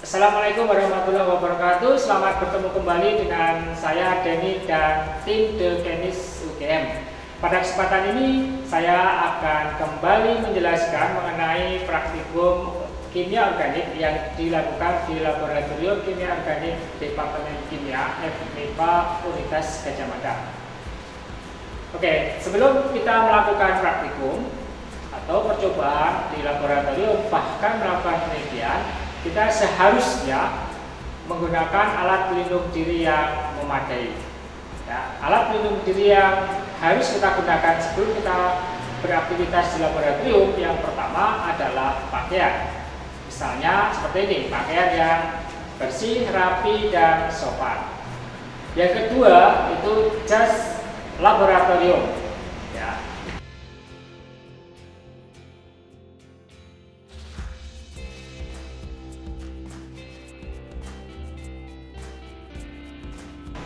Assalamualaikum warahmatullahi wabarakatuh. Selamat bertemu kembali dengan saya Denny dan tim The Chemist UGM. Pada kesempatan ini saya akan kembali menjelaskan mengenai praktikum kimia organik yang dilakukan di Laboratorium Kimia Organik Departemen Kimia FMIPA Universitas Gadjah Mada. Oke, sebelum kita melakukan praktikum atau percobaan di laboratorium bahkan melakukan penelitian, kita seharusnya menggunakan alat pelindung diri yang memadai. Ya, alat pelindung diri yang harus kita gunakan sebelum kita beraktivitas di laboratorium yang pertama adalah pakaian. Misalnya seperti ini, pakaian yang bersih, rapi, dan sopan. Yang kedua itu jas laboratorium. Ya.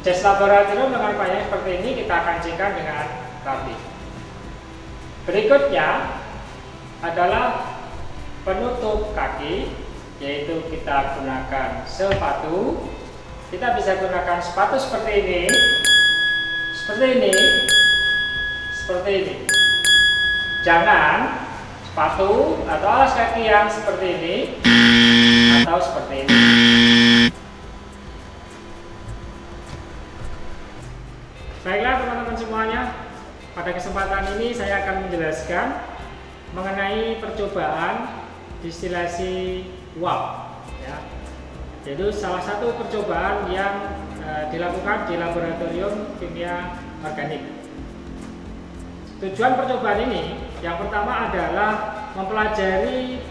Jas laboratorium dengan pakaian seperti ini kita kancingkan dengan rapi. Berikutnya adalah penutup kaki, yaitu kita gunakan sepatu. Kita bisa gunakan sepatu seperti ini, seperti ini, seperti ini. Jangan sepatu atau alas kaki yang seperti ini atau seperti ini. Baiklah teman-teman semuanya, pada kesempatan ini saya akan menjelaskan mengenai percobaan distilasi uap, ya. Yaitu salah satu percobaan yang dilakukan di Laboratorium Kimia Organik. Tujuan percobaan ini yang pertama adalah mempelajari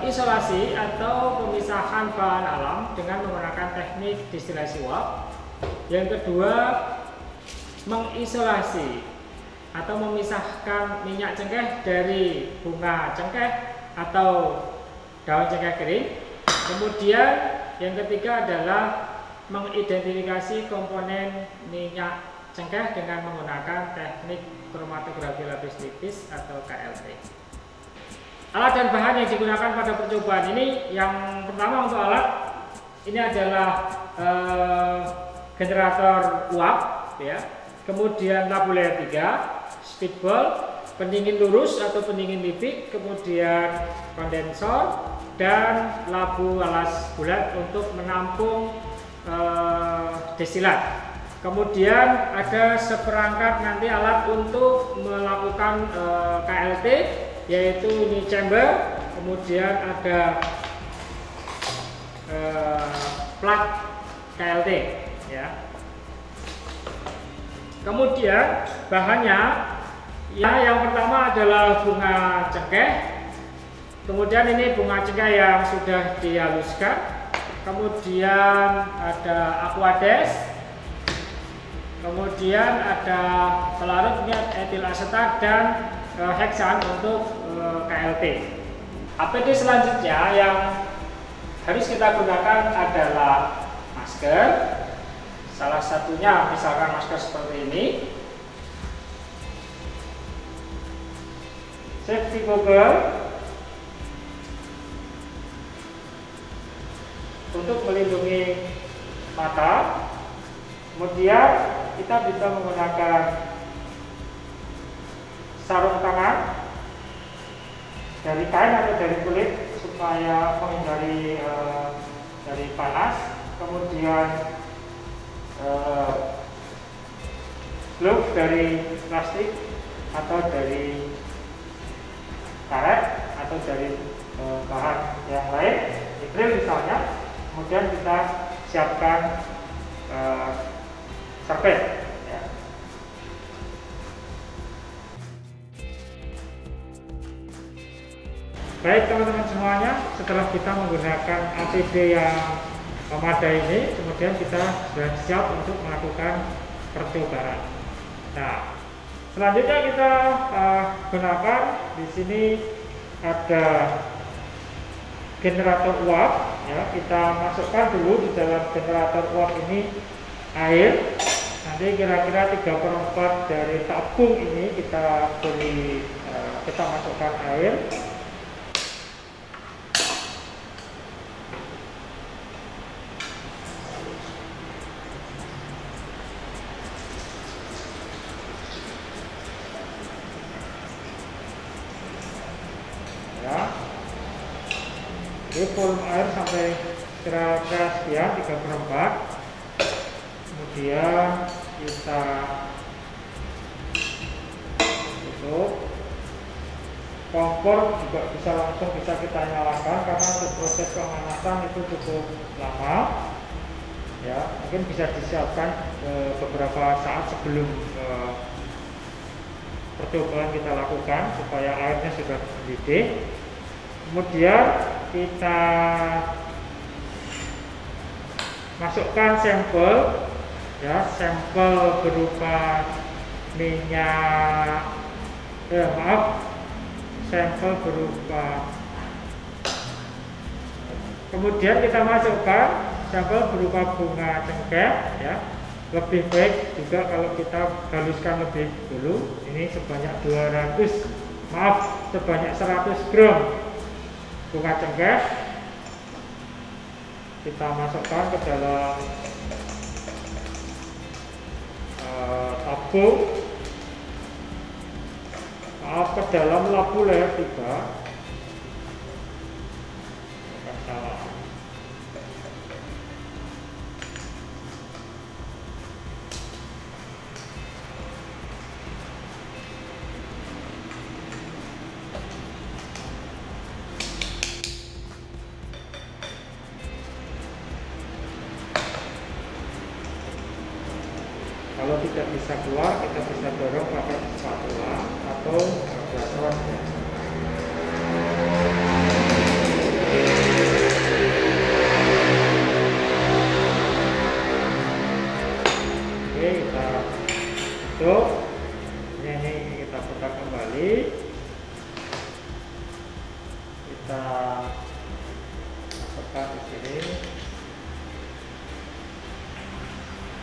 isolasi atau pemisahan bahan alam dengan menggunakan teknik distilasi uap. Yang kedua, mengisolasi atau memisahkan minyak cengkeh dari bunga cengkeh atau daun cengkeh kering. Kemudian yang ketiga adalah mengidentifikasi komponen minyak cengkeh dengan menggunakan teknik kromatografi lapis tipis atau KLT. Alat dan bahan yang digunakan pada percobaan ini, yang pertama untuk alat ini adalah generator uap, ya. Kemudian tabulator 3, speedball, pendingin lurus atau pendingin liquid, kemudian kondensor dan labu alas bulat untuk menampung destilat. Kemudian ada seperangkat nanti alat untuk melakukan KLT, yaitu ini chamber, kemudian ada plat KLT, ya. Kemudian bahannya, ya, yang pertama adalah bunga cengkeh. Kemudian ini bunga cengkeh yang sudah dihaluskan. Kemudian ada aquades. Kemudian ada pelarut, ini etil asetat dan heksan untuk KLT. APD selanjutnya yang harus kita gunakan adalah masker. Salah satunya misalkan masker seperti ini, safety goggle untuk melindungi mata. Kemudian kita bisa menggunakan sarung tangan dari kain atau dari kulit supaya menghindari dari panas. Kemudian glove dari plastik atau dari karet atau dari bahan yang lain, grill misalnya. Kemudian kita siapkan sarpet, ya. Baik teman-teman semuanya, setelah kita menggunakan APD yang memadai ini, kemudian kita sudah siap untuk melakukan percobaan. Nah, selanjutnya kita gunakan di sini ada generator uap, ya. Kita masukkan dulu di dalam generator uap ini air. Nanti kira-kira 3/4 dari tabung ini kita beri, kita masukkan air. Jadi volume air sampai kira-kira sekian 3/4. Kemudian kita tutup. Kompor juga langsung bisa kita nyalakan karena untuk proses pemanasan itu cukup lama. Ya, mungkin bisa disiapkan beberapa saat sebelum percobaan kita lakukan supaya airnya sudah mendidih. Kemudian kita masukkan sampel, ya, sampel berupa minyak, sampel berupa, kemudian kita masukkan sampel berupa bunga cengkeh, ya. Lebih baik juga kalau kita haluskan lebih dulu. Ini sebanyak 100 gram bunga cengkeh kita masukkan ke dalam tabung, ke dalam labu layer 3. Kalau tidak bisa keluar, kita bisa dorong pakai spatula atau brush. Oke, kita tutup. Ini kita putar kembali. Kita masukkan di sini.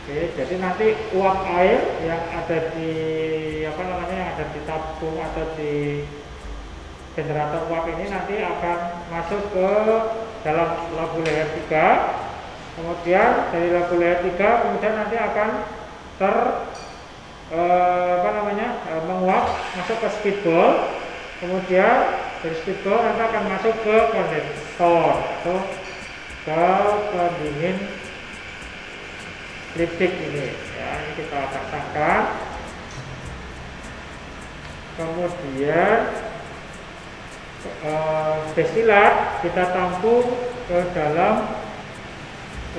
Oke, jadi nanti uap air yang ada di yang ada di tabung atau di generator uap ini nanti akan masuk ke dalam labu layer 3. Kemudian dari labu layer 3 kemudian nanti akan menguap masuk ke speedball. Kemudian dari speedball nanti akan masuk ke kondensor atau ke pendingin lipstick ini, ya. Ini kita pasangkan, kemudian destilat kita tampung ke dalam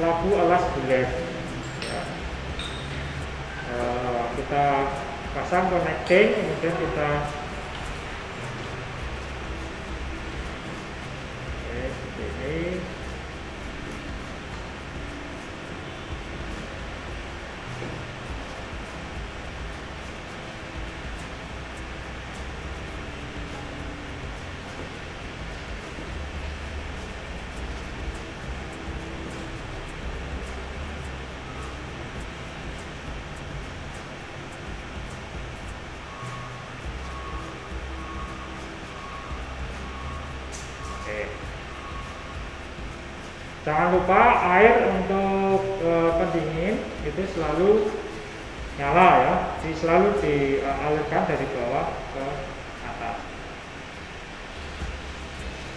labu alas bulat, ya. Kita pasang connecting, kemudian kita ini. Jangan lupa air untuk pendingin itu selalu nyala, ya, selalu dialirkan dari bawah ke atas.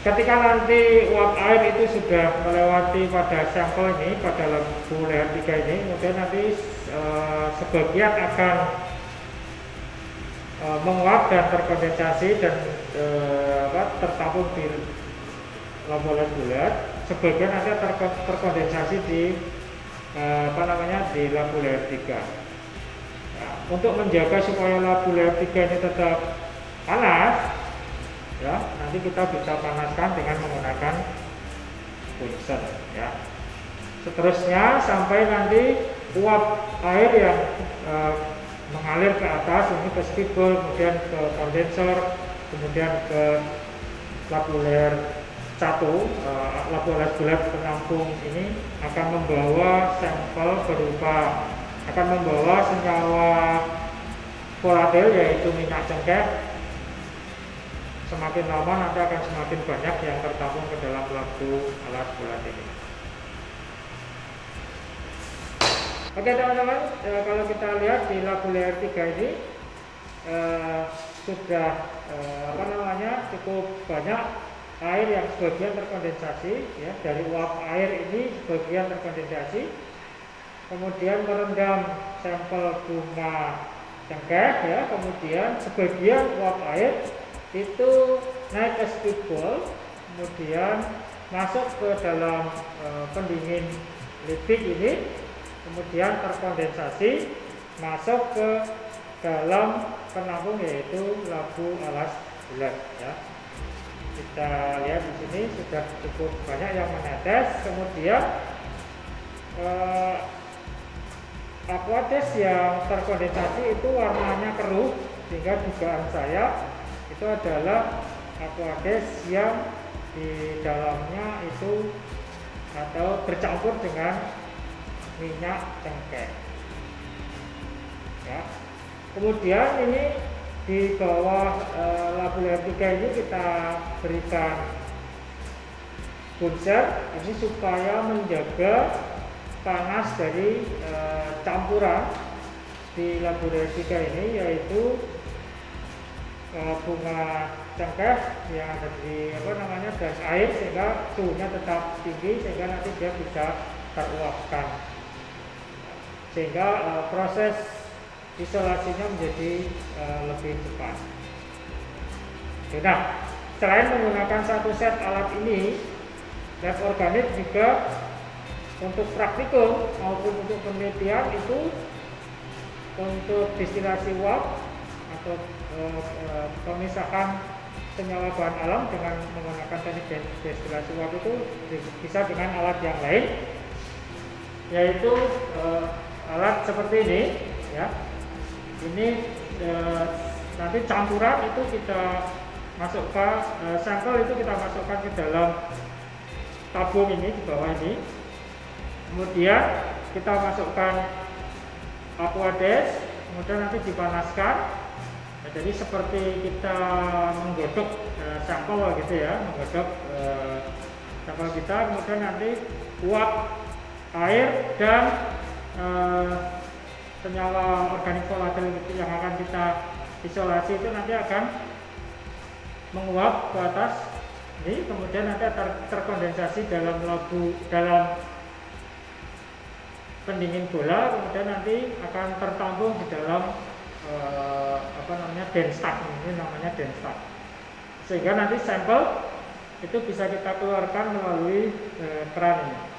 Ketika nanti uap air itu sudah melewati pada sampel ini, pada labu layer 3 ini, kemudian nanti sebagian akan menguap dan terkondensasi dan tertampung di labu layer bulat. Sebagian nanti terkondensasi di di labu layer 3. Nah, untuk menjaga supaya labu layer 3 ini tetap panas, ya, nanti kita bisa panaskan dengan menggunakan Bunsen, ya. Seterusnya sampai nanti uap air yang mengalir ke atas ini ke speedball, kemudian ke kondensor, kemudian ke labu layer 1, labu alas bulat penampung ini akan membawa sampel akan membawa senyawa volatil yaitu minyak cengkeh. Semakin lama nanti akan semakin banyak yang tertampung ke dalam labu alas bulat ini. Oke teman-teman, kalau kita lihat di labu layer 3 ini sudah cukup banyak air yang sebagian terkondensasi, ya, dari uap air ini sebagian terkondensasi, kemudian merendam sampel bunga cengkeh, ya, kemudian sebagian uap air itu naik ke speedball, kemudian masuk ke dalam pendingin liquid ini, kemudian terkondensasi masuk ke dalam penampung yaitu labu alas bulat, ya. Kita lihat di sini sudah cukup banyak yang menetes. Kemudian aqueous yang terkondensasi itu warnanya keruh, sehingga dugaan saya itu adalah aqueous yang di dalamnya itu atau bercampur dengan minyak cengkeh, ya. Kemudian ini di bawah labu layer 3 ini kita berikan buncer ini supaya menjaga panas dari campuran di labu layer 3 ini, yaitu bunga cengkeh yang ada di gas air, sehingga suhunya tetap tinggi sehingga nanti dia bisa teruapkan, sehingga proses isolasinya menjadi lebih cepat. Nah, selain menggunakan satu set alat ini, lab organik juga untuk praktikum maupun untuk penelitian itu untuk distilasi uap atau pemisahan senyawa bahan alam dengan menggunakan teknik destilasi uap itu bisa dengan alat yang lain, yaitu alat seperti ini, ya. Ini nanti campuran itu kita masukkan, sampel itu kita masukkan ke dalam tabung ini di bawah ini. Kemudian kita masukkan aqueous, kemudian nanti dipanaskan. Nah, jadi seperti kita menggodok sampel gitu, ya, menggodok sampel kita, kemudian nanti uap air dan senyawa organik volatil yang akan kita isolasi itu nanti akan menguap ke atas ini, kemudian nanti terkondensasi dalam pendingin bola, kemudian nanti akan tertampung di dalam denstock, ini namanya denstock, sehingga nanti sampel itu bisa kita keluarkan melalui keran ini.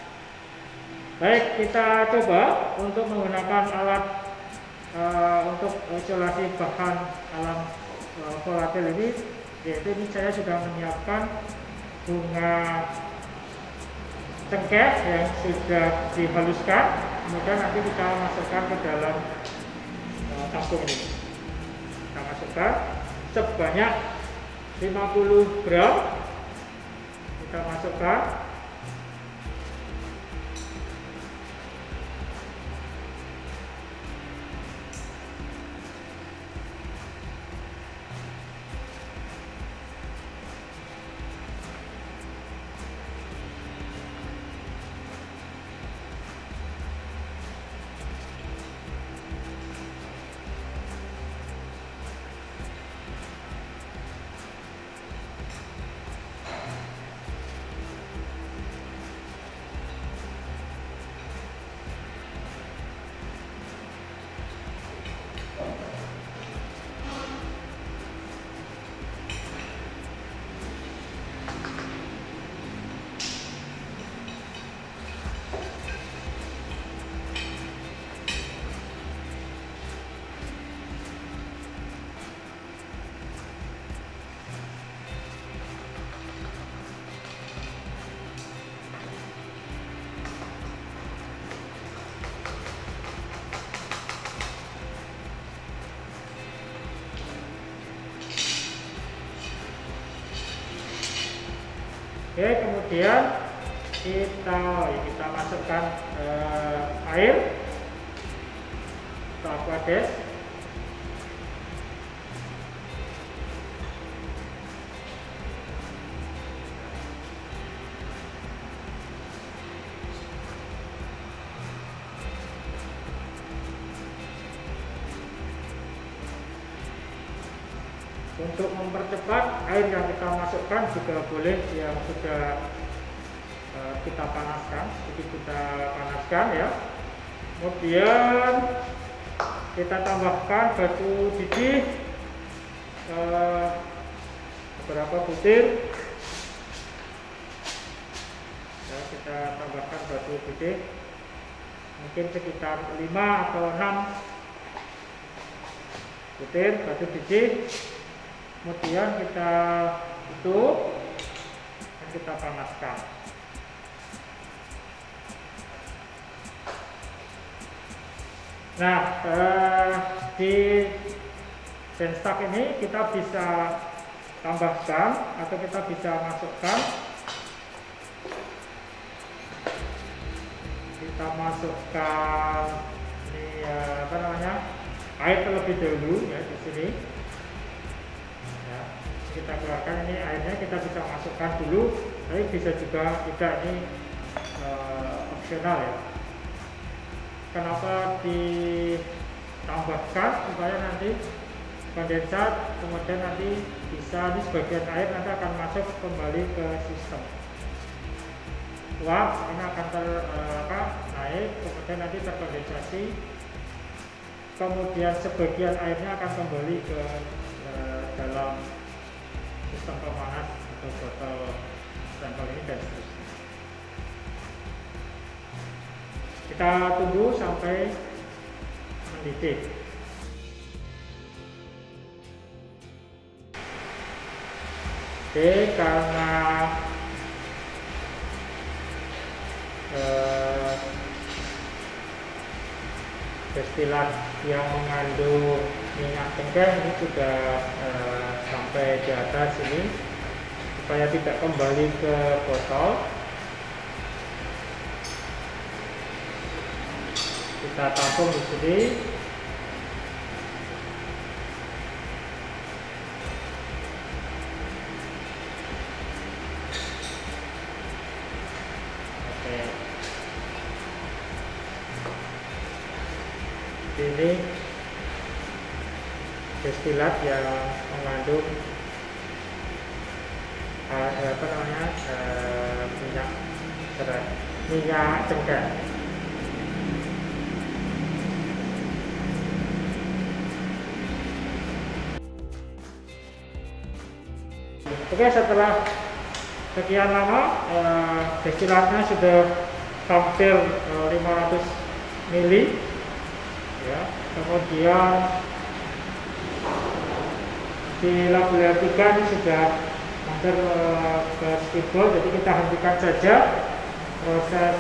Baik, kita coba untuk menggunakan alat untuk isolasi bahan alam volatil ini, yaitu ini saya sudah menyiapkan bunga cengkeh yang sudah dihaluskan, kemudian nanti kita masukkan ke dalam tabung ini. Kita masukkan sebanyak 50 gram, kita masukkan. Oke, kemudian kita masukkan air ke aqueous. Untuk mempercepat, air yang kita masukkan juga boleh yang sudah kita panaskan, jadi kita panaskan ya. Kemudian kita tambahkan batu biji beberapa butir. Ya, kita tambahkan batu biji mungkin sekitar 5 atau 6 butir batu biji. Kemudian kita tutup dan kita panaskan. Nah, di Denstock ini kita bisa tambahkan atau kita bisa masukkan, ini air terlebih dahulu ya di sini. Ya, kita keluarkan ini airnya, kita bisa masukkan dulu, tapi bisa juga tidak, ini opsional ya. Kenapa ditambahkan? Supaya nanti kondensat, kemudian nanti bisa, ini sebagian air nanti akan masuk kembali ke sistem uap, ini akan naik, kemudian nanti terkondensasi, kemudian sebagian airnya akan kembali ke dalam sistem pemanas atau botol sampel ini dan seterusnya. Kita tunggu sampai mendidih. Oke, karena destilat yang mengandung minyak cengkeh ini sudah sampai di atas ini, supaya tidak kembali ke botol. Kita tampung di sini. Oke. Ini destilat yang mengandung minyak cengkeh. Oke, setelah sekian lama destilatnya sudah hampir 500 mili ya. Kemudian di labelatikan sudah hampir ke stable, jadi kita hentikan saja proses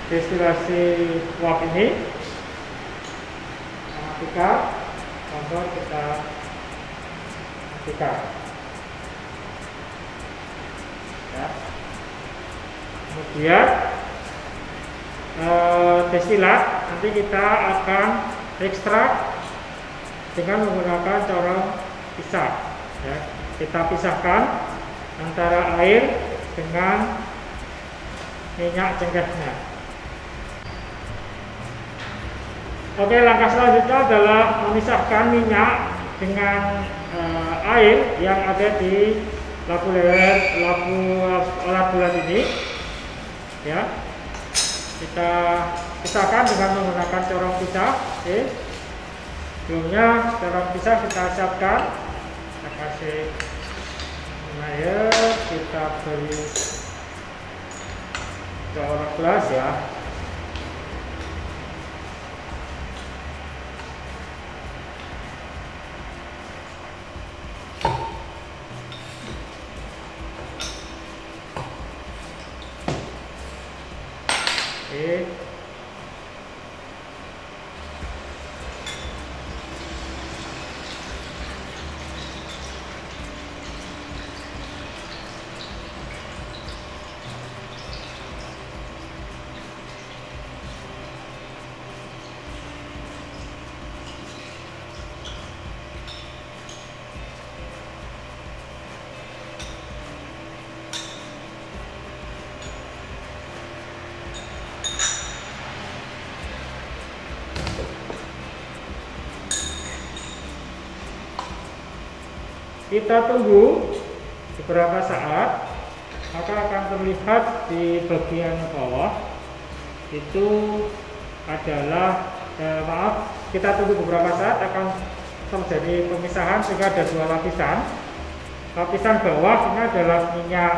destilasi uap ini. Matikan, kontrol, kita matikan ya. Kemudian destilat nanti kita akan ekstrak dengan menggunakan corong pisah ya. Kita pisahkan antara air dengan minyak cengkehnya. Oke, langkah selanjutnya adalah memisahkan minyak dengan air yang ada di alat bulat ini ya. Kita pisahkan dengan menggunakan corong pisah. Oke. Sebelumnya corong pisah kita siapkan, kita kasih air, kita beri corong gelas ya. Oke. Kita tunggu beberapa saat, maka akan terlihat di bagian bawah itu adalah kita tunggu beberapa saat akan terjadi pemisahan sehingga ada dua lapisan. Lapisan bawah ini adalah minyak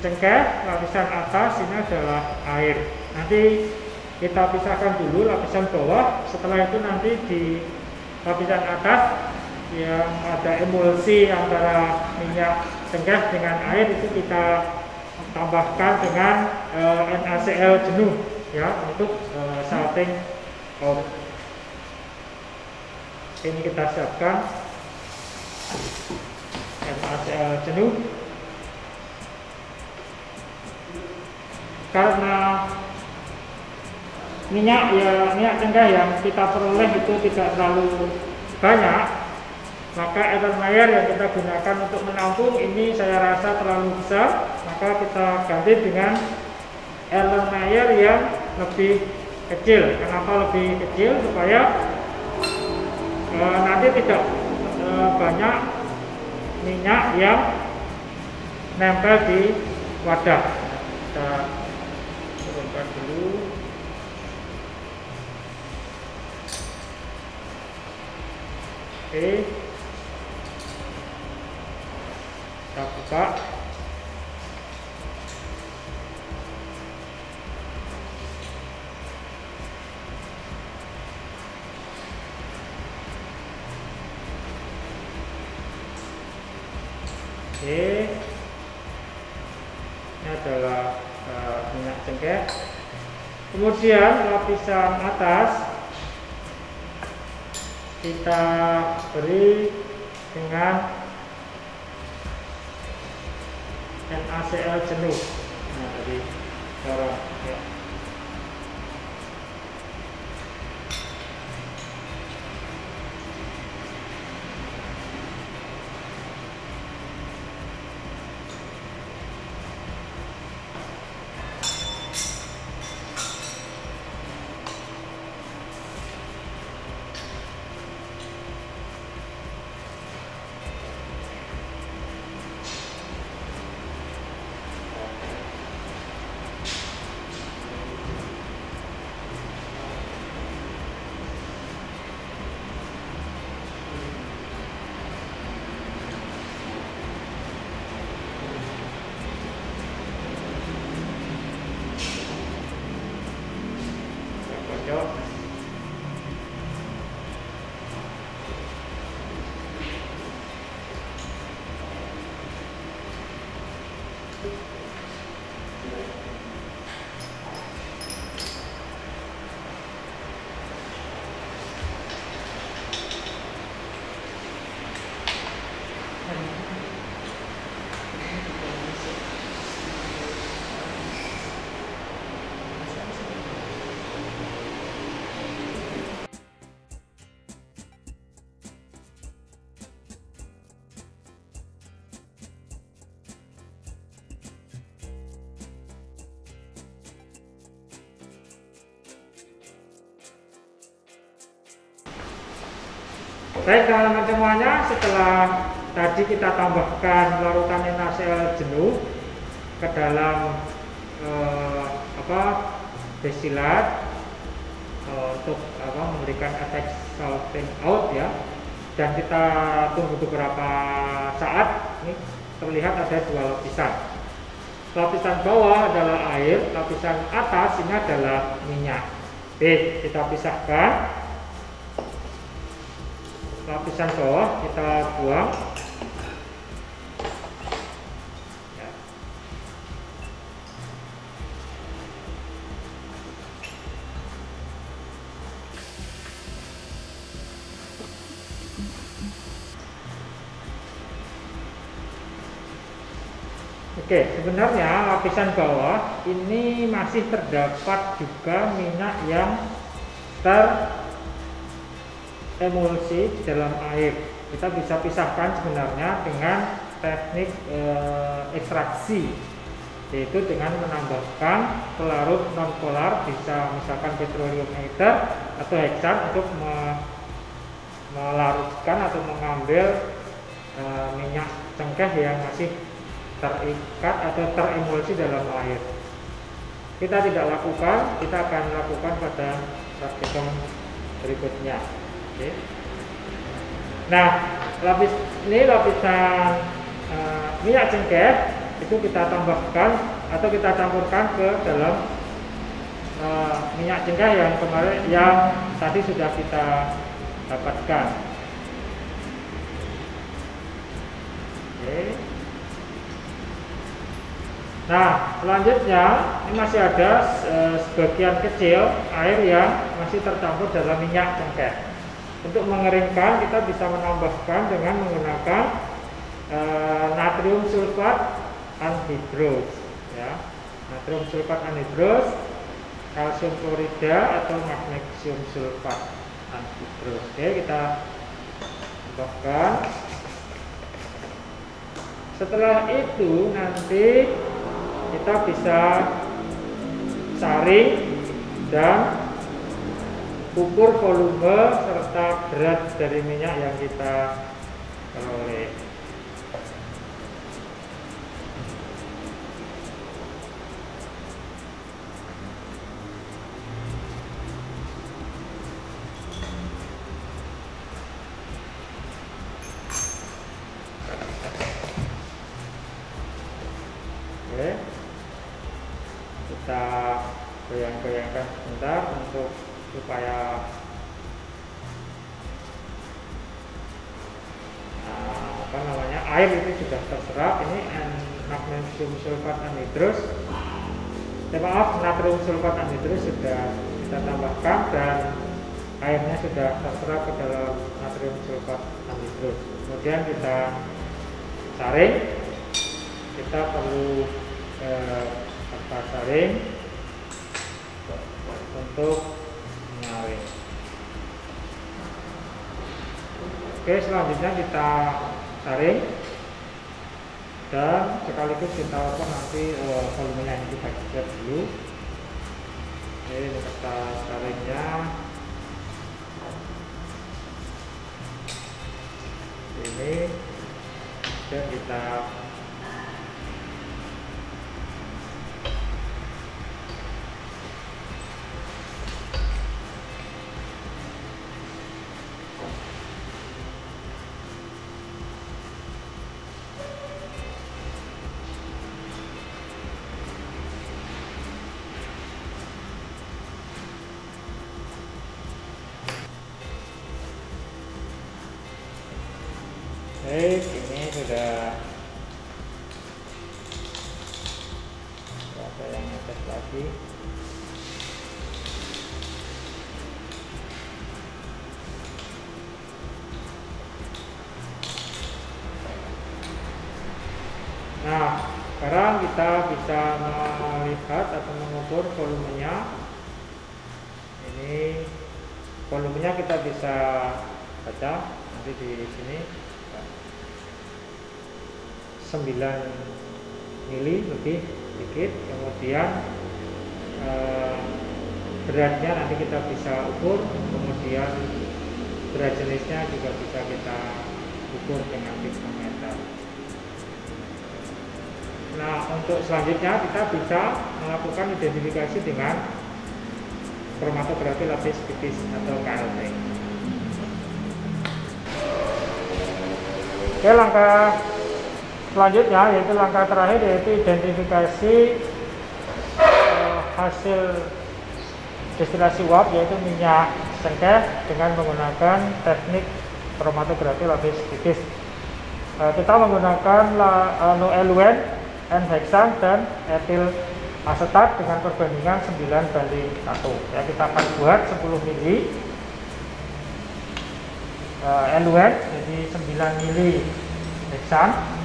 cengkeh, lapisan atas ini adalah air. Nanti kita pisahkan dulu lapisan bawah, setelah itu nanti di lapisan atas yang ada emulsi antara minyak cengkeh dengan air itu kita tambahkan dengan NaCl jenuh ya untuk salting out. Ini kita siapkan NaCl jenuh. Karena minyak cengkeh yang kita peroleh itu tidak terlalu banyak, maka Erlenmeyer yang kita gunakan untuk menampung ini saya rasa terlalu besar, maka kita ganti dengan Erlenmeyer yang lebih kecil. Kenapa lebih kecil? Supaya nanti tidak banyak minyak yang nempel di wadah. Kita turunkan dulu. Oke, kita buka. Oke, ini adalah minyak cengkeh. Kemudian lapisan atas kita beri dengan NaCl jenuh. Nah, tadi cara ya. Baik teman-teman semuanya, setelah tadi kita tambahkan larutan NaCl jenuh ke dalam destilat untuk memberikan efek salting out ya, dan kita tunggu beberapa saat. Ini terlihat ada dua lapisan. Lapisan bawah adalah air, lapisan atas ini adalah minyak. Oke, kita pisahkan. Lapisan bawah kita buang ya. Oke, sebenarnya lapisan bawah ini masih terdapat juga minyak yang emulsi di dalam air. Kita bisa pisahkan sebenarnya dengan teknik ekstraksi, yaitu dengan menambahkan pelarut non polar, bisa misalkan petroleum ether atau heksan, untuk melarutkan atau mengambil minyak cengkeh yang masih terikat atau teremulsi dalam air. Kita tidak lakukan, kita akan lakukan pada praktikum berikutnya. Oke. Nah, lapisan minyak cengkeh itu kita tambahkan atau kita campurkan ke dalam minyak cengkeh yang tadi sudah kita dapatkan. Oke. Nah, selanjutnya ini masih ada sebagian kecil air yang masih tercampur dalam minyak cengkeh. Untuk mengeringkan kita bisa menambahkan dengan menggunakan natrium sulfat anhidrous, ya. Natrium sulfat anhidrous, kalsium klorida atau magnesium sulfat anhidrous. Oke, kita tambahkan. Setelah itu nanti kita bisa saring dan ukur volume serta berat dari minyak yang kita peroleh. Oke, kita goyang-goyangkan sebentar untuk supaya air itu sudah terserap. Ini magnesium sulfat anhidrous, natrium sulfat anhidrous sudah kita tambahkan dan airnya sudah terserap ke dalam natrium sulfat anhidrous. Kemudian kita saring. Kita perlu saring untuk menyaring. Oke, selanjutnya kita saring dan sekaligus kita ukur nanti volumenya. Ini kita lihat dulu. Oke, ini kita saringnya. Ini dan kita ini sudah ada yang ngetes lagi. Nah, sekarang kita bisa melihat atau mengukur volumenya. Ini volumenya kita bisa baca nanti di sini. 9 mili lebih sedikit. Kemudian beratnya nanti kita bisa ukur, kemudian berat jenisnya juga bisa kita ukur dengan pikrometer. Nah, untuk selanjutnya kita bisa melakukan identifikasi dengan kromatografi lapis tipis atau KLT. Oke, langkah selanjutnya yaitu langkah terakhir, yaitu identifikasi hasil destilasi uap yaitu minyak cengkeh dengan menggunakan teknik kromatografi lapis tipis. Kita menggunakan NaOLuen, N-heksan dan etil asetat dengan perbandingan 9:1. Ya, kita akan buat 10 mili NaOLuen jadi 9 mili heksan.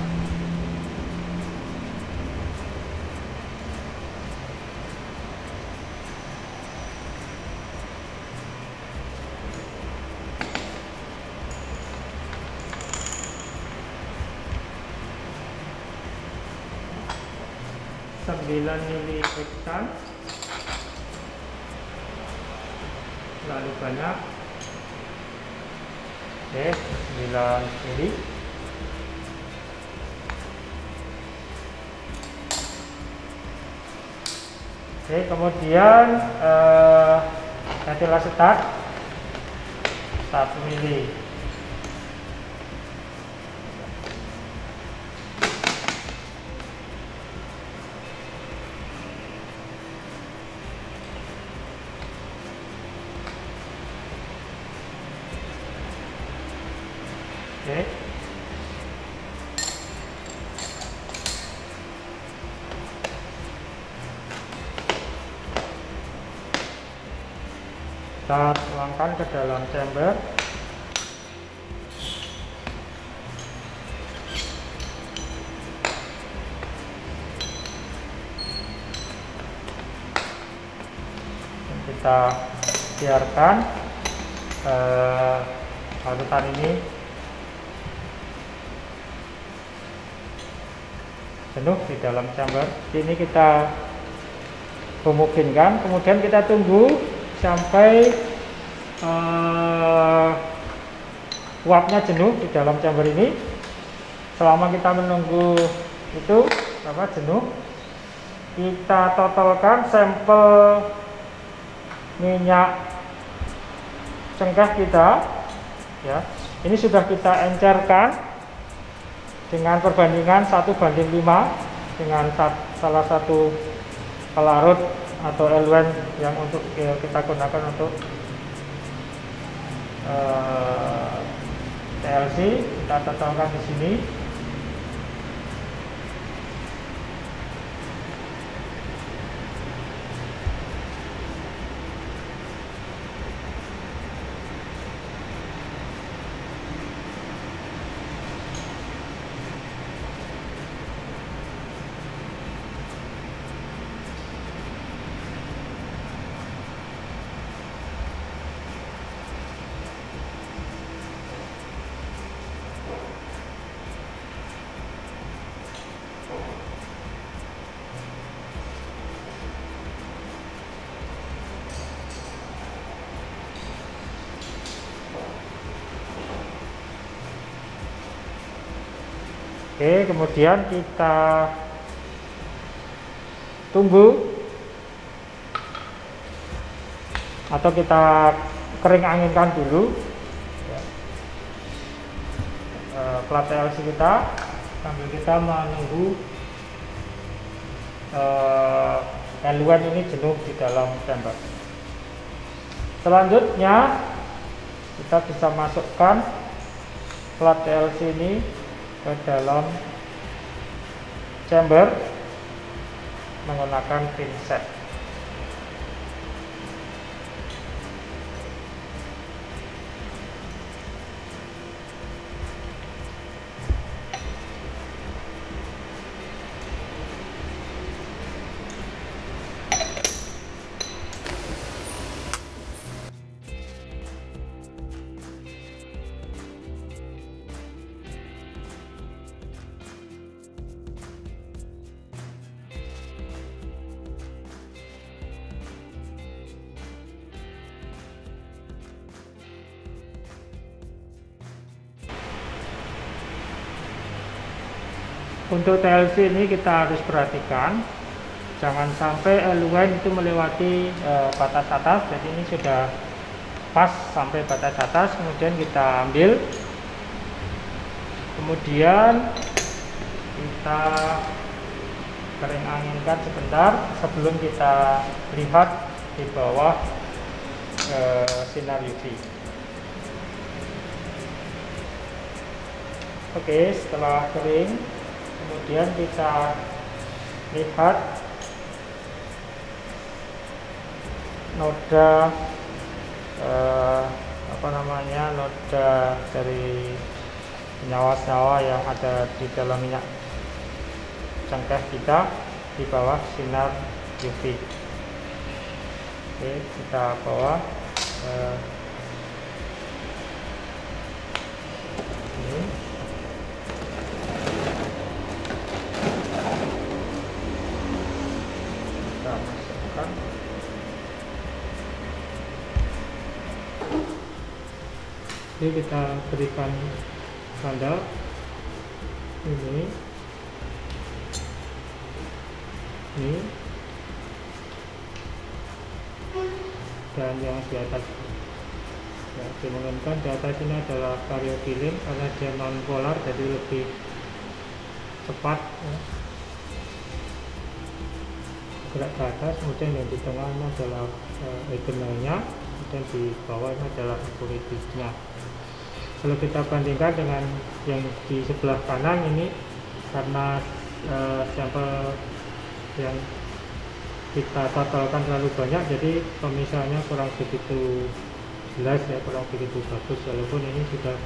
Mili heksan, terlalu banyak. Oke, 9 mili. Oke, kemudian etil asetat 1 mili. Oke. Kita tuangkan ke dalam chamber. Dan kita biarkan larutan ini penuh di dalam chamber. Ini kita homogenkan, kemudian kita tunggu sampai uapnya jenuh di dalam chamber ini. Selama kita menunggu itu jenuh, kita totalkan sampel minyak cengkeh kita, ya. Ini sudah kita encerkan dengan perbandingan 1:5 dengan salah satu pelarut atau eluent yang untuk kita gunakan untuk TLC. Kita totalkan di sini. Oke, kemudian kita tunggu atau kita kering anginkan dulu plat TLC kita sambil kita menunggu eluent ini jenuh di dalam chamber. Selanjutnya kita bisa masukkan plat TLC ini ke dalam chamber menggunakan pinset. Untuk TLC ini kita harus perhatikan jangan sampai eluent itu melewati batas atas. Jadi ini sudah pas sampai batas atas, kemudian kita ambil, kemudian kita kering anginkan sebentar sebelum kita lihat di bawah sinar UV. Oke, setelah kering, kemudian kita lihat noda noda dari senyawa-senyawa yang ada di dalam minyak cengkeh kita di bawah sinar UV. Oke, kita bawa ini. Kita masukkan. Ini kita berikan tanda ini dan yang di atas. Ya, dimungkinkan di atas ini adalah karyopilin karena dia non polar jadi lebih cepat ya, gerak ke atas. Kemudian yang di tengah ini adalah egenanya, dan di bawah ini adalah apolitisnya. Kalau kita bandingkan dengan yang di sebelah kanan ini, karena sampel yang kita totalkan terlalu banyak, jadi pemisahannya kurang begitu jelas ya, kurang begitu bagus. Walaupun ini sudah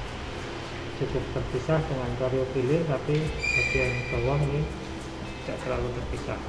cukup terpisah dengan karyopilin, tapi bagian bawah ini tidak terlalu terpisah.